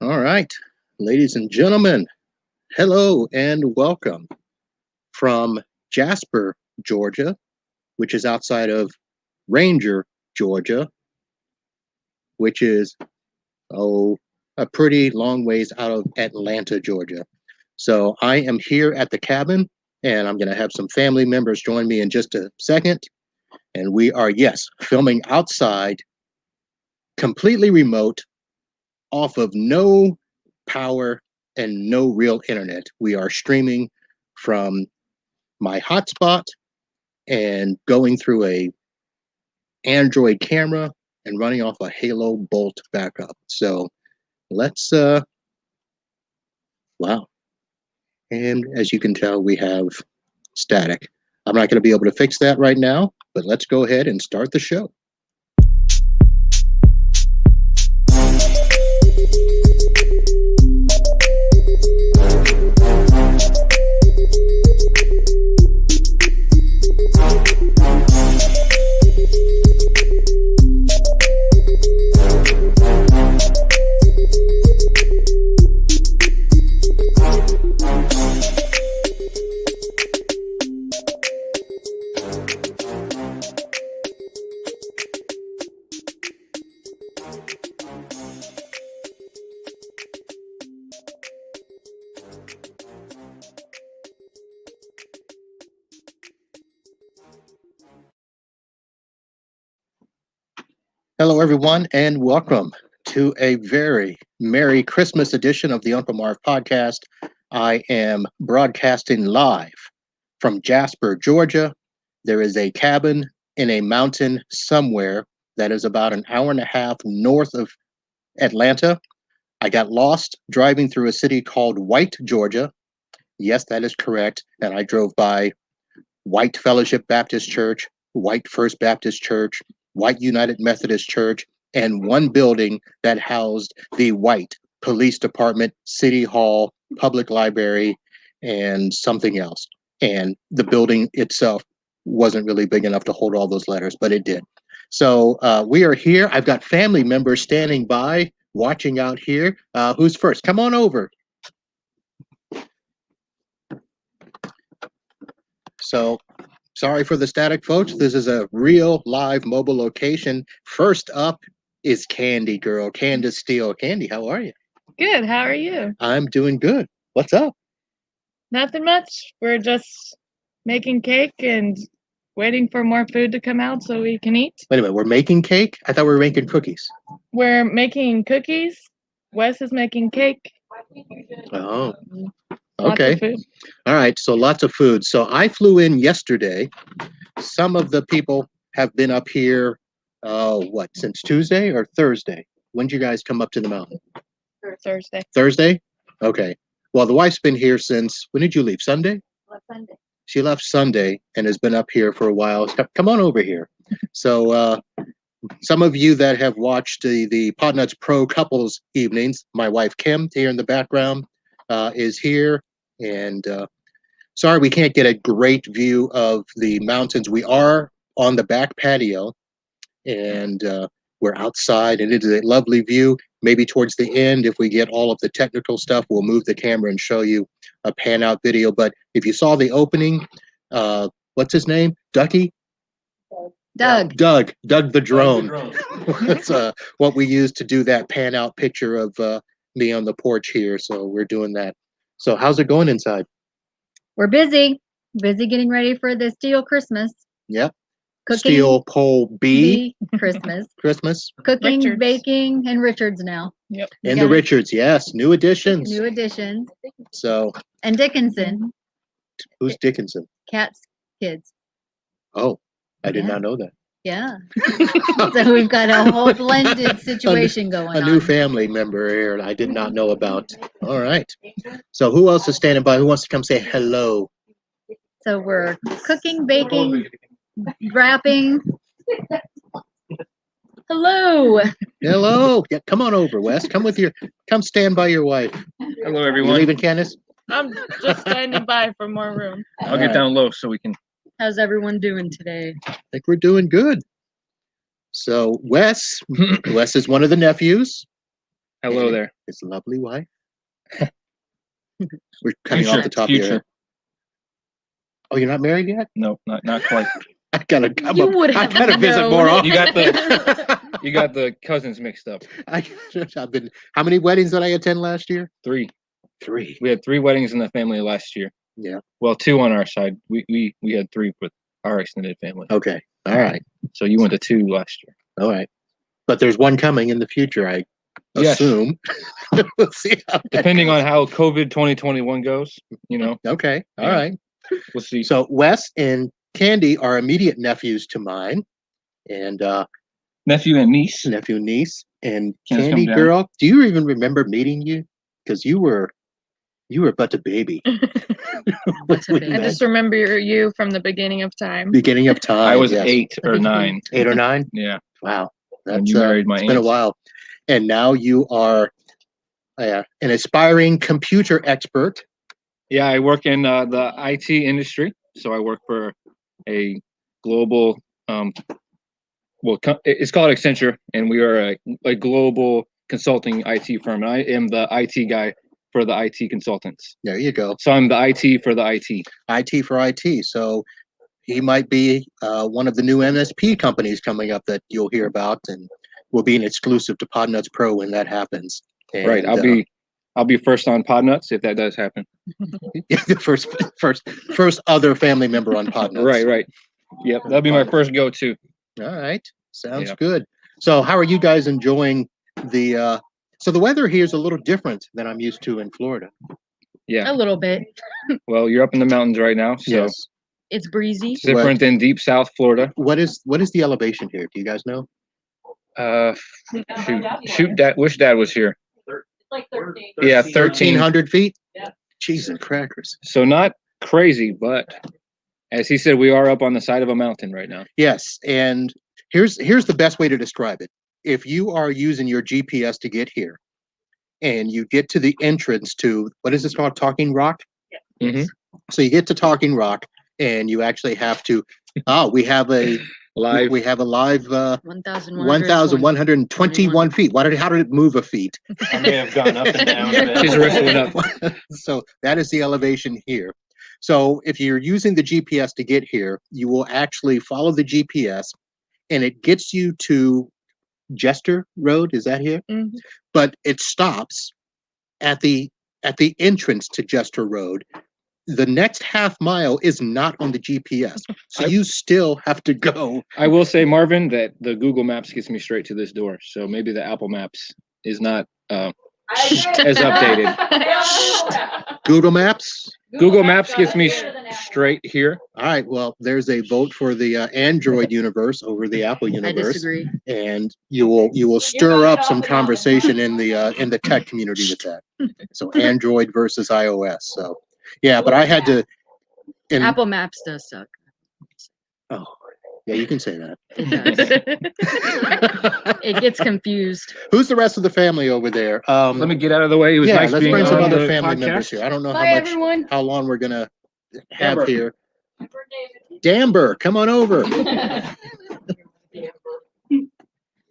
All right, ladies and gentlemen, hello and welcome from Jasper, Georgia, which is outside of Ranger, Georgia, which is, a pretty long ways out of Atlanta, Georgia. So I am here at the cabin and I'm going to have some family members join me in just a second. And we are, yes, filming outside, completely remote, off of no power and no real internet. We are streaming from my hotspot and going through a Android camera and running off a Halo Bolt backup. So let's wow. And as you can tell, we have static. I'm not going to be able to fix that right now, but let's go ahead and start the show. Hello, everyone, and welcome to a very Merry Christmas edition of the Uncle Marv podcast. I am broadcasting live from Jasper, Georgia. There is a cabin in a mountain somewhere that is about an hour and a half north of Atlanta. I got lost driving through a city called White, Georgia. Yes, that is correct. And I drove by White Fellowship Baptist Church, White First Baptist Church, White United Methodist Church, and one building that housed the White Police Department, City Hall, Public Library, and something else. And the building itself wasn't really big enough to hold all those letters, but it did. So we are here. I've got family members standing by, watching out here. Who's first? Come on over. So sorry for the static, folks. This is a real live mobile location. First up is Candy Girl, Candace Steele. Candy, how are you? Good. How are you? I'm doing good. What's up? Nothing much. We're just making cake and waiting for more food to come out so we can eat. Wait a minute, we're making cake? I thought we were making cookies. We're making cookies. Wes is making cake. Oh, Lots okay. of food. All right, so lots of food. So I flew in yesterday. Some of the people have been up here, since Tuesday or Thursday? When did you guys come up to the mountain? Thursday. Thursday? Okay. Well, the wife's been here since, when did you leave? Sunday? Sunday. She left Sunday and has been up here for a while. Come on over here. So some of you that have watched the Podnuts Pro couples evenings, my wife Kim here in the background is here. And sorry, we can't get a great view of the mountains. We are on the back patio and we're outside and it is a lovely view. Maybe towards the end, if we get all of the technical stuff, we'll move the camera and show you a pan out video. But if you saw the opening, what's his name? Ducky? Doug. Doug the drone. That's what we use to do that pan out picture of me on the porch here. So we're doing that. So how's it going inside? We're busy getting ready for the Steel Christmas. Yep. Cooking, Steel Pole B. Christmas. Christmas. Cooking, Richards. baking, and Richards now. Yep. And the Richards, yes. New additions. New additions. So And Dickinson. who's Dickinson? Cat's kids. Oh, I did Yeah. not know that. Yeah. So we've got a whole blended situation going A on. new family member here I did not know about. All right. So who else is standing by? Who wants to come say hello? So we're cooking, baking, wrapping. Hello. Hello. Yeah, come on over, Wes. Come stand by your wife. Hello, You everyone. leaving, Candace? I'm just standing by for more room. I'll get down low so we can. How's everyone doing today? I think we're doing good. So Wes is one of the nephews. Hello there. His lovely wife. We're cutting off Future, the top of your future. head. Oh, you're not married yet? No, not quite. I gotta come You up. would I have gotta visit more known. often. You got You got the cousins mixed up. I've been. How many weddings did I attend last year? 3. 3. We had 3 weddings in the family last year. Yeah. Well, 2 on our side. We had 3 with our extended family. Okay. All right. So you went to 2 last year. All right. But there's one coming in the future, I Yes. assume. We'll see how that Depending goes. on how COVID 2021 goes, you know, Okay. All Yeah. right. we'll see. So Wes and Candy are immediate nephews to mine, and Nephew and niece. nephew and niece. And Can this come Candy down? girl, do you even remember meeting you? Because you were but a baby. But a We baby. I met just remember you from the beginning of time. beginning of time. I was yes. 8 or beginning. 9. 8 or 9. Yeah. Wow, When that's you married my it's been a aunt. while, and now you are an aspiring computer expert. Yeah, I work in the IT industry. So I work for a global, it's called Accenture, and we are a global consulting IT firm. And I am the IT guy for the IT consultants. There you go. So I'm the IT for the IT. IT for IT. So he might be one of the new MSP companies coming up that you'll hear about, and will be an exclusive to Podnuts Pro when that happens. And, Right. I'll be first on Podnuts if that does happen. the first other family member on Podnuts. Right. Yep. That'll be my first go-to. All right. Sounds Yep. good. So how are you guys enjoying the so the weather here is a little different than I'm used to in Florida. Yeah. A little bit. Well, you're up in the mountains right now, so Yes. It's breezy. it's different than deep South Florida. What is the elevation here? Do you guys know? Shoot, Dad. Wish Dad was here. Like 13. Yeah, 13. 1,300 feet? Yeah. Cheese and crackers. So not crazy, but as he said, we are up on the side of a mountain right now. Yes, and here's the best way to describe it. If you are using your GPS to get here, and you get to the entrance to, what is this called, Talking Rock? Mhm. So you get to Talking Rock, and you actually have to. We have a Live. We have a live 1,121 1,121 feet. How did it move a feet? I may have gone up and down a bit. His wrist went up. So that is the elevation here. So if you're using the GPS to get here, you will actually follow the GPS, and it gets you to Jester Road. Is that here? Mhm. But it stops at the entrance to Jester Road. The next half mile is not on the GPS, so you still have to go. I will say, Marvin, that the Google Maps gets me straight to this door. So maybe the Apple Maps is not as updated. Google Maps. Google Maps gets me straight here. All right. Well, there's a vote for the Android universe over the Apple I universe, disagree. and you will stir up some conversation in the tech community with that. So Android versus iOS. So yeah, but I had to. And, Apple Maps does suck. Oh, yeah, you can say that. It does. It gets confused. Who's the rest of the family over there? Let me get out of the way. It was Yeah, nice let's being bring some on other the family podcast. members here. I don't know Bye, everyone. how long we're gonna have Amber. here. Damber, come on over.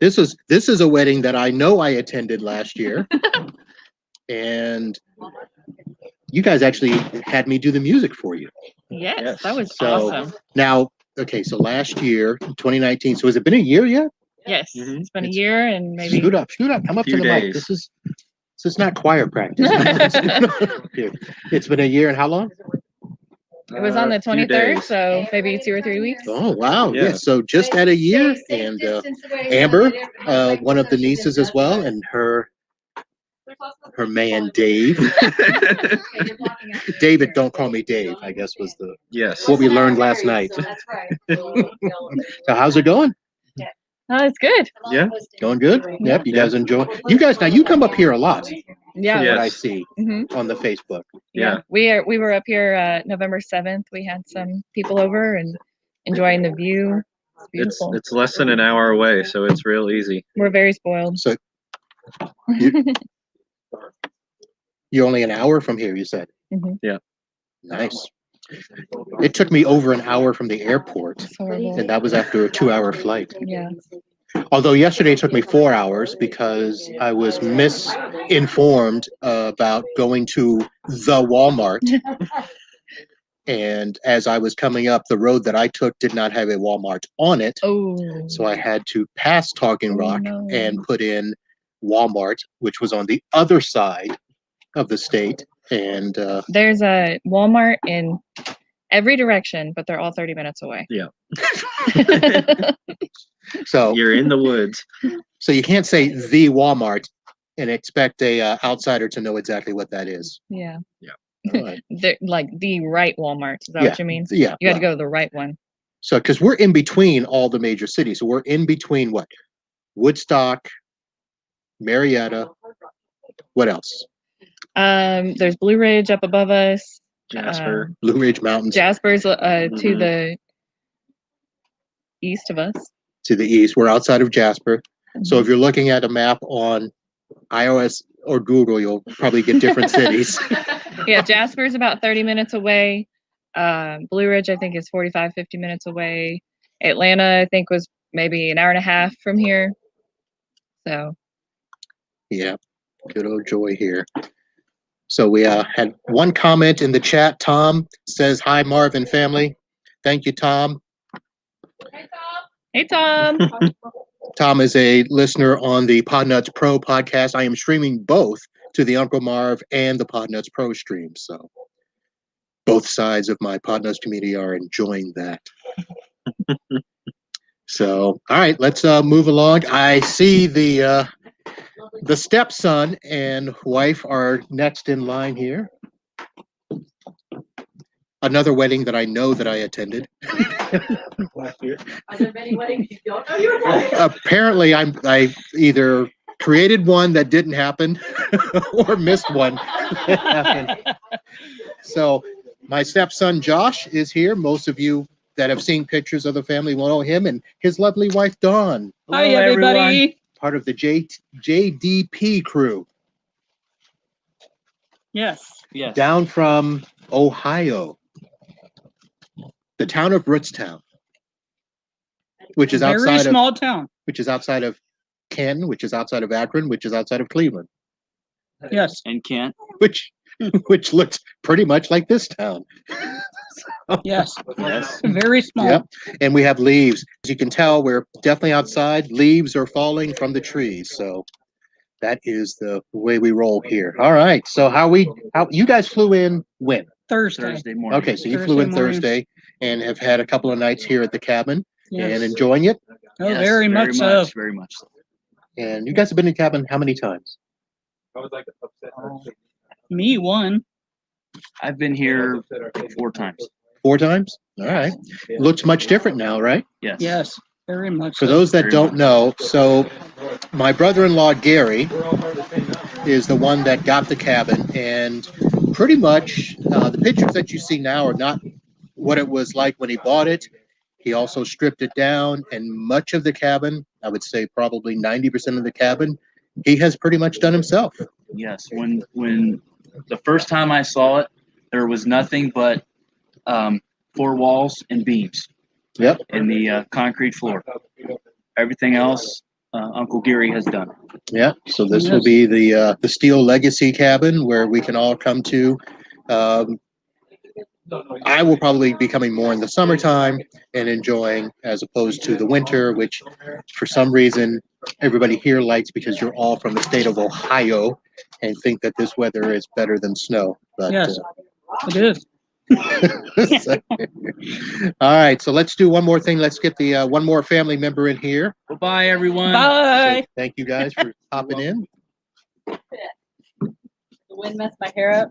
This is a wedding that I know I attended last year, and you guys actually had me do the music for you. Yes, that was So- awesome. Now, okay, so last year, 2019. So has it been a year yet? Yes, Mhm. it's been a It's- year and maybe. Scoot up, come up to Few the mic. days. This is not choir practice. It's been a year and how long? It was on the Few 23rd, days. so maybe 2 or 3 weeks. Oh wow, Yeah. yes. So just at a year, and Amber, one of the nieces as well, and her man Dave. David, don't call me Dave, I guess was Yes. what we learned last night. That's right. So how's it going? Oh, it's good. Yeah. Going good? Yep. You Yeah. guys enjoy. You guys now you come up here a lot. Yeah. From what I Yes. see hmm on the Facebook. Yeah. We were up here November 7th. We had some people over and enjoying the view. It's beautiful. It's less than an hour away, so it's real easy. We're very spoiled. So you're only an hour from here, you said. Mhm. Yeah. Nice. It took me over an hour from the airport, It's horrible. and that was after a 2-hour flight. Yeah. Although yesterday it took me 4 hours because I was misinformed about going to the Walmart. And as I was coming up, the road that I took did not have a Walmart on it. Oh. So I had to pass Talking Oh, Rock no. and put in Walmart, which was on the other side of the state. And There's a Walmart in every direction, but they're all 30 minutes away. Yeah. so You're in the woods. so you can't say the Walmart and expect a outsider to know exactly what that is. Yeah. All right. They're like the right Walmart. Is that Yeah. what you mean? Yeah. You got to well, go to the right one. So because we're in between all the major cities. So we're in between what? Woodstock, Marietta. What else? There's Blue Ridge up above us. Jasper. Blue Ridge Mountains Jasper's to Mhm. the east of us. to the east. We're outside of Jasper. So Mhm. if you're looking at a map on iOS or Google, you'll probably get different cities. Yeah, Jasper's about 30 minutes away. Blue Ridge, I think, is 45, 50 minutes away. Atlanta, I think, was maybe an hour and a half from here. So, Yeah, good old Joy here. So we had one comment in the chat. Tom says, "Hi, Marvin family." Thank you, Tom. hey, Tom. Tom is a listener on the Podnuts Pro podcast. I am streaming both to the Uncle Marv and the Podnuts Pro stream. So both sides of my Podnuts community are enjoying that. So, all right, let's move along. I see the stepson and wife are next in line here. Another wedding that I know that I attended. Are there many weddings you don't know you're attending? Apparently, I either created one that didn't happen or missed one that happened. So, my stepson Josh is here. Most of you that have seen pictures of the family will know him and his lovely wife Dawn. Hi, everybody. Part of the JDP crew. Yes. Yes. Down from Ohio, the town of Rootstown, which is Very outside of small town. which is outside of Canton, which is outside of Akron, which is outside of Cleveland, Yes. And Kent. which looks pretty much like this town. Yes. Yes. Very small. Yep. And we have leaves. As you can tell, we're definitely outside. Leaves are falling from the trees. So that is the way we roll here. All right. So how you guys flew in when? Thursday. Morning. Okay, so you flew in Thursday morning. Thursday and have had a couple of nights here at the cabin Yes. and enjoying it. Oh, Yes, very much so. Very much so. And you guys have been in the cabin how many times? Me one. I've been here 4 times. 4 times? All right. Looks much different now, right? Yes. Yes. Very much For so. those that Very don't much. know, so my brother-in-law Gary is the one that got the cabin, and pretty much the pictures that you see now are not what it was like when he bought it. He also stripped it down, and much of the cabin, I would say probably 90% of the cabin, he has pretty much done himself. Yes. When the first time I saw it, there was nothing but 4 walls and beams. Yep. And the concrete floor. Everything else, Uncle Gary has done. Yeah. So this will be the Steel Legacy cabin where we can all come to. I will probably be coming more in the summertime and enjoying as opposed to the winter, which for some reason everybody here likes because you're all from the state of Ohio and think that this weather is better than snow. But, Yes. It is. all right, so let's do one more thing. Let's get the one more family member in here. Bye, everyone. Bye. So thank you guys for popping in. The wind messed my hair up.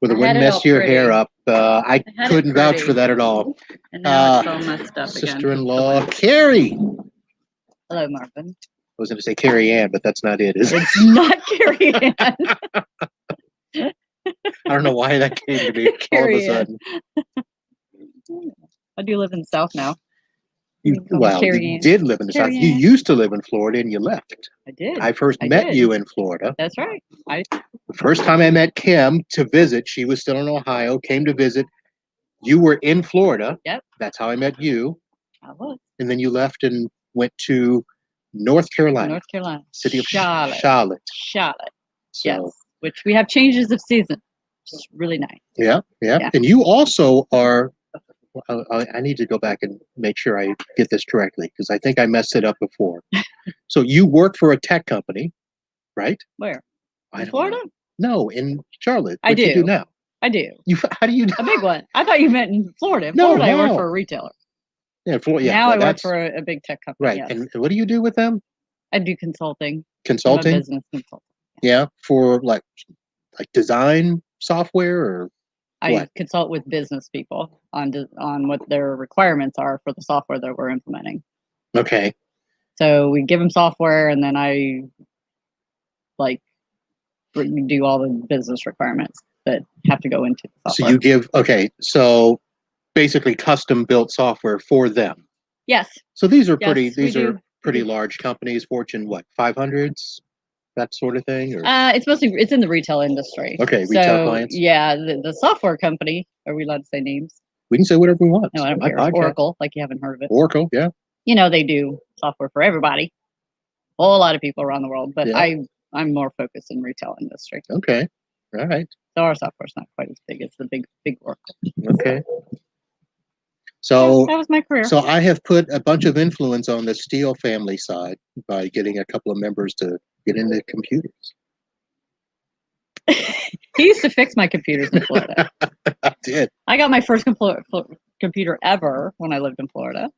With the I wind had it messed all your pretty. hair up. I had it couldn't vouch pretty. for that at all. And now it's all messed up again. Sister-in-law Carrie. Hello, Marvin. I was going to say Carrie Ann, but that's not it, is it? It's not Carrie Ann. I don't know why that came to me all of a Carrie Ann. sudden. I do live in the South now. Well, Carrie you Ann. did live in the South. Carrie You Ann. used to live in Florida and you left. I did. I first I met did. you in Florida. That's right. The first time I met Kim to visit, she was still in Ohio, came to visit. You were in Florida. Yep. That's how I met you. I was. and then you left and went to North Carolina, North Carolina. city of Charlotte. Charlotte. Charlotte. So, Yes. Which we have changes of season. It's really nice. yeah. Yeah. And you also are. I need to go back and make sure I get this correctly because I think I messed it up before. So you work for a tech company, right? Where? I In don't Florida? know. No, in Charlotte. I What you do do. now? I do. You how do you? A big one. I thought you meant in Florida. In No, Florida, I work no. for a retailer. Yeah, yeah. Now well, I work that's for a big tech company. right. Yes. And what do you do with them? I do consulting. I'm a Consulting. business consultant. Yeah, for like design software or I what? consult with business people on what their requirements are for the software that we're implementing. Okay. So we give them software, and then I do all the business requirements that have to go into the So software. you give so basically custom built software for them. Yes. So these are Yes, pretty we these are do. pretty do. large companies, Fortune what, 500s, that sort of thing, or It's in the retail industry. okay, retail So clients. yeah, the software company. Are we allowed to say names? We can say whatever we want. No, I don't My care. podcast. Oracle, like you haven't heard of it. Oracle, yeah. You know, they do software for everybody. A whole lot of people around the world, but Yeah. I'm more focused in retail industry. Okay. All right. So our software's not quite as big as the big Oracle. Okay. So that was my career. So I have put a bunch of influence on the Steele family side by getting a couple of members to get into computers. He used to fix my computers in Florida. I did. I got my first computer ever when I lived in Florida.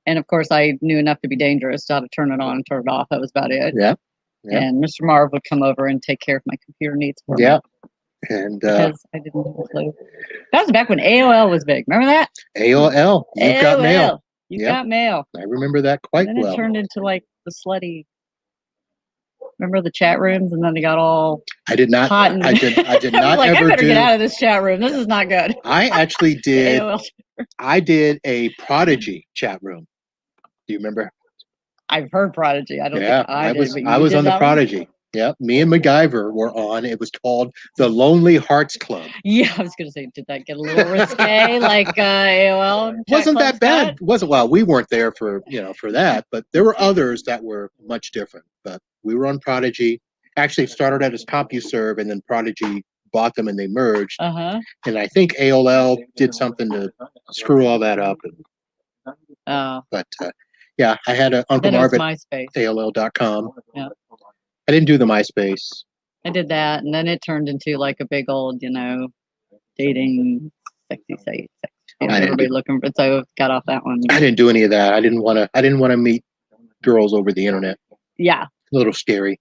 And of course, I knew enough to be dangerous to how to turn it on and turn it off. That was about it. Yeah. Yeah. And Mr. Marv would come over and take care of my computer needs for me. Yeah. And Because I didn't have a clue. That was back when AOL was big. Remember that? AOL, you've got mail. You Yep. got mail. I remember that quite And then well. it turned into like the slutty. Remember the chat rooms, and then they got all I did not. hot. And I did I was not like, ever I better do. get out of this chat room. This is not good. I actually did. AOL. I did a Prodigy chat room. Do you remember? I've heard Prodigy. I don't think I did. But I you was did on the that one? Prodigy. Yeah, me and MacGyver were on. It was called the Lonely Hearts Club. Yeah, I was gonna say, did that get a little risque, like AOL? chat Wasn't club that bad? Scott? Wasn't well. We weren't there for for that, but there were others that were much different. But we were on Prodigy. Actually, it started out as CompuServe, and then Prodigy bought them, and they merged. Uh-huh. And I think AOL did something to screw all that up. Oh. But yeah, I had an Uncle Then it was Marv at MySpace. AOL.com. Yeah. I didn't do the MySpace. I did that, and then it turned into like a big old, dating sexy site. Everybody looking for. So got off that one. I didn't do any of that. I didn't want to meet girls over the internet. Yeah. A little scary.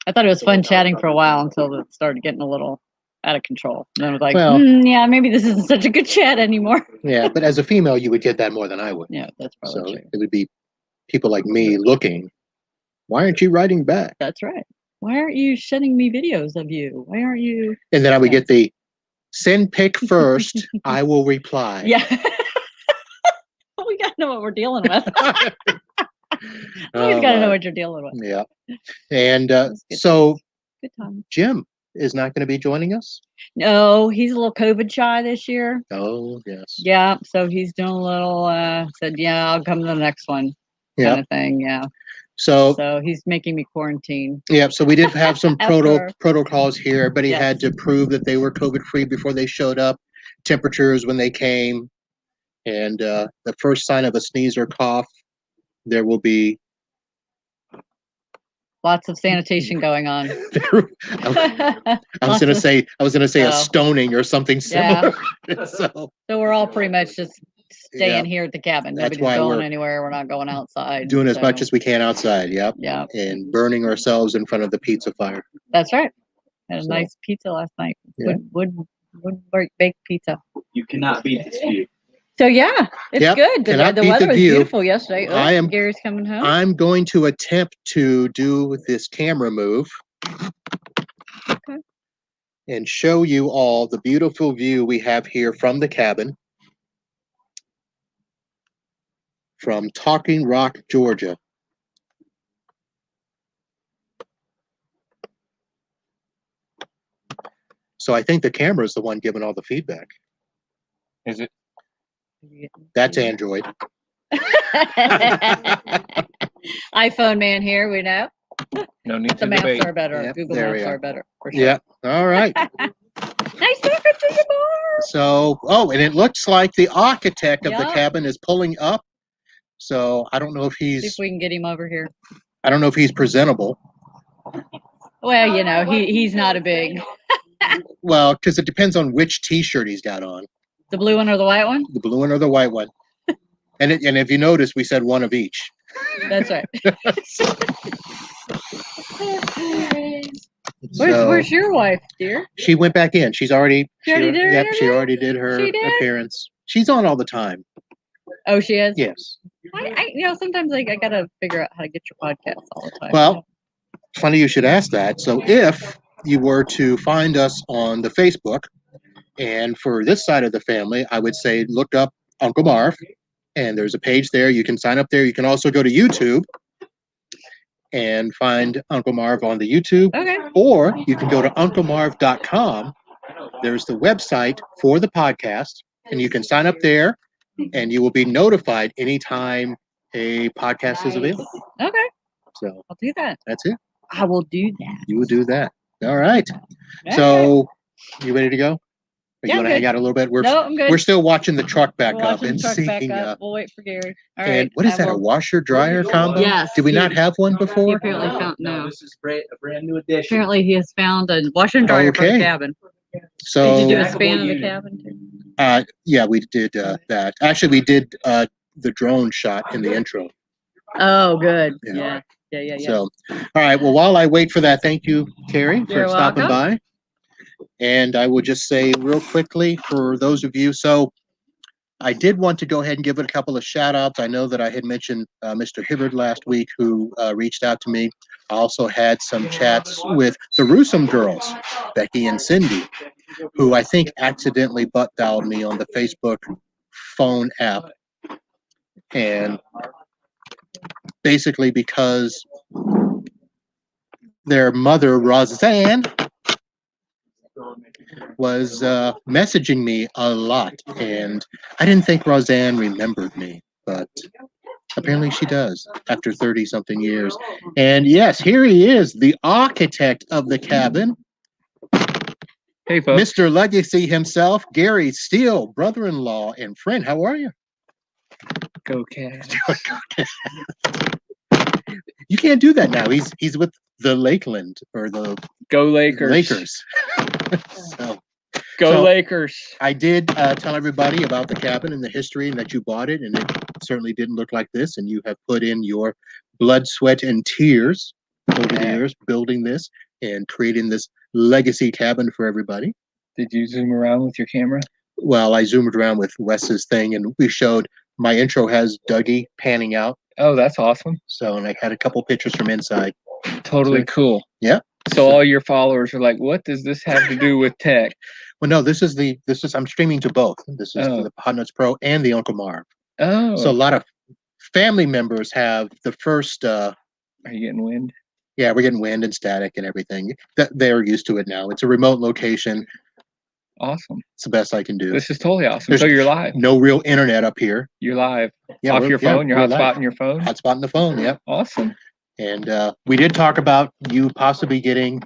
I thought it was fun chatting for a while until it started getting a little out of control. And then I was like, Well- yeah, maybe this isn't such a good chat anymore. Yeah, but as a female, you would get that more than I would. Yeah, that's So probably true. it would be people like me looking. Why aren't you writing back? That's right. Why aren't you sending me videos of you? Why aren't you? And then I would Yeah. get the send pic first. I will reply. Yeah. We gotta know what we're dealing with. Always gotta know what you're dealing with. Yeah. And That's good so Good time. Jim is not going to be joining us. No, he's a little COVID shy this year. Oh, yes. Yeah, so he's doing a little. Said, yeah, I'll come to the next one. Yeah. Kind of thing. Yeah. So, So he's making me quarantine. yeah, so we did have some After- protocols here. Everybody Yes. had to prove that they were COVID free before they showed up, temperatures when they came. And the first sign of a sneeze or cough, there will be. Lots of sanitation going on. I was going to say a Oh. stoning or something similar. So So we're all pretty much just staying Yeah. here at the cabin. That's Nobody's why going we're anywhere. We're not going outside. doing as much so, as we can outside. Yep. Yeah, And burning ourselves in front of the pizza fire. that's right. Had a So- nice pizza last night. Yeah. Wood baked pizza. You cannot beat this view. So yeah, it's Yep, good. cannot The beat the weather was view. beautiful yesterday. Oh, I am- Gary's coming home. I'm going to attempt to do this camera move. Okay. And show you all the beautiful view we have here from the cabin. From Talking Rock, Georgia. So I think the camera is the one giving all the feedback. Is it? That's Android. iPhone man here, we know. No need The to maps debate. are better. Yep, Google there we Maps are. are better. For sure. Yeah. All right. Nice talking to you, Barb. So, and it looks like the architect of the Yup. cabin is pulling up. So I don't know if See if he's we can get him over here. presentable. Well, he's not a big. Well, because it depends on which T-shirt he's got on, The blue one or the white one? the blue one or the white one. And if you notice, we said one of each. That's right. So Where's your wife, dear? she went back in. She already did her yep, she interview? already did her She did? appearance. She's on all the time. Oh, she is? Yes. Sometimes I gotta figure out how to get your podcast all the time. Well, funny you should ask that. So if you were to find us on the Facebook, and for this side of the family, I would say look up Uncle Marv, and there's a page there. You can sign up there. You can also go to YouTube and find Uncle Marv on the YouTube, Okay. or you can go to unclemarv.com. There's the website for the podcast, and you can sign up there, and you will be notified anytime a podcast is available. Okay. So I'll do that. that's it. I will do that. You will do that. All right. Okay. So you ready to go? Or Yeah, you I'm want to good. hang out a little bit? No, I'm good. We're still watching the truck back We're up watching and the truck back seeing. up. We'll wait for Gary. All And right. what is I that? A will- washer dryer combo? Yes, Did we he- not have one He before? apparently found no. This is a brand new addition. Apparently, he has found a washer and dryer for Okay. the cabin. So Did you do a Stackable span of the unit. cabin too? yeah, we did that. Actually, we did the drone shot in the intro. Oh, good. Yeah. Yeah. So, all right. Well, while I wait for that, thank you, Carrie, for You're stopping welcome. by. And I will just say real quickly for those of you, so I did want to go ahead and give it a couple of shout outs. I know that I had mentioned Mr. Hibbard last week who reached out to me. I also had some chats with the Rusum girls, Becky and Cindy, who I think accidentally butt dialed me on the Facebook phone app. And basically because their mother, Roseanne, was messaging me a lot. And I didn't think Roseanne remembered me, but apparently she does after 30 something years. And yes, here he is, the architect of the cabin, Hey, folks. Mr. Legacy himself, Gary Steele, brother-in-law and friend. How are you? Go Cavs. You can't do that now. He's with the Lakeland or the Go Lakers. Lakers. So Go So- Lakers. I did tell everybody about the cabin and the history and that you bought it, and it certainly didn't look like this. And you have put in your blood, sweat, and tears over the Yeah. years building this and creating this legacy cabin for everybody. Did you zoom around with your camera? Well, I zoomed around with Wes's thing, and we showed my intro has Dougie panning out. Oh, that's awesome. So, and I had a couple pictures from inside. Totally cool. Yeah. So all your followers are like, what does this have to do with tech? Well, no, this is I'm streaming to both. This is Oh. the Hot Nuts Pro and the Uncle Marv. Oh, So a lot of family members have the first. are you getting wind? Yeah, we're getting wind and static and everything. That they're used to it now. It's a remote location. Awesome. It's the best I can do. This is totally awesome. There's So you're live. No real internet up here. You're live. Yeah, Off we're- your yeah, phone. You're we're live. hotspotting your phone. Hotspot in the phone. Yep. Awesome. And we did talk about you possibly getting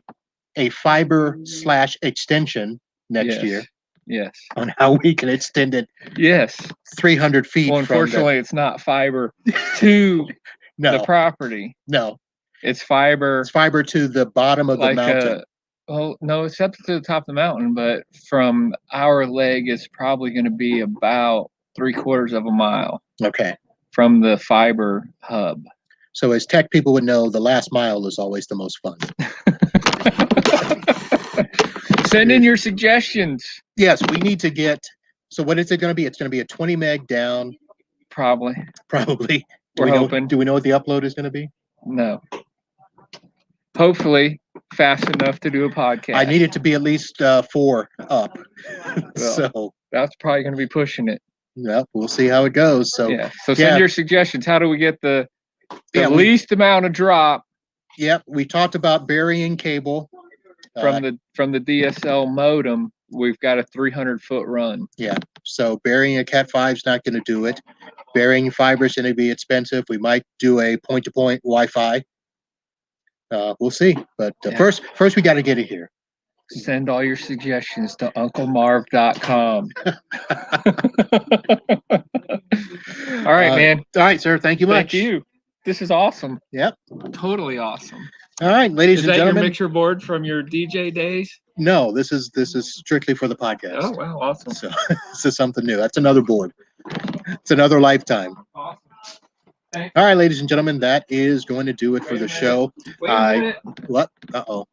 a fiber/extension next Yes. year Yes. on how we can extend it Yes. 300 feet. Well, from the, unfortunately, it's not fiber to the no, property. no, It's fiber it's fiber to the bottom of the like mountain. well, no, it's up to the top of the mountain, but from our leg, it's probably going to be about 3/4 of a mile Okay. from the fiber hub. So as tech people would know, the last mile is always the most fun. Send in your suggestions. Yes, we need to get. So what is it going to be? It's going to be a 20 meg down, Probably. probably. We're hoping. Do we know what the upload is going to be? No. Hopefully, fast enough to do a podcast. I need it to be at least 4 up. Well, So that's probably going to be pushing it. yeah, we'll see how it goes. So Yeah. So send yeah. your suggestions. How do we get the Yeah, we- least amount of drop yep, we talked about burying cable. from the DSL modem? We've got a 300-foot run. Yeah, So burying a Cat 5 is not going to do it. Burying fiber is going to be expensive. We might do a point-to-point Wi-Fi. We'll see. But Yeah. first we got to get it here. Send all your suggestions to unclemarv.com. All right, man. All right, sir. Thank you much. Thank you. This is awesome. Yep. Totally awesome. All right, ladies Is and that your gentlemen. mixer board from your DJ days? No, this is strictly for the podcast. Oh, wow. Awesome. So this is something new. That's another board. It's another lifetime. Awesome. All right, ladies and gentlemen, that is going to do it for the show. Wait a minute. What? Uh-oh.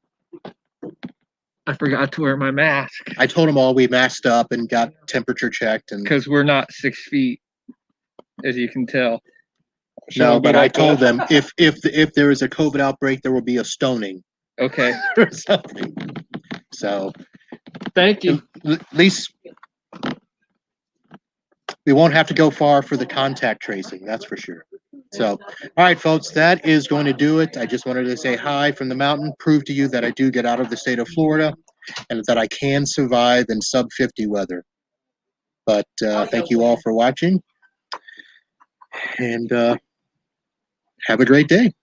I forgot to wear my mask I told them all we masked up and got temperature checked. And because we're not 6 feet, as you can tell. no, but I told them if there is a COVID outbreak, there will be a stoning Okay. or something. So Thank you. at least we won't have to go far for the contact tracing, that's for sure. So, all right, folks, that is going to do it. I just wanted to say hi from the mountain, prove to you that I do get out of the state of Florida and that I can survive in sub 50 weather. But thank you all for watching, and have a great day.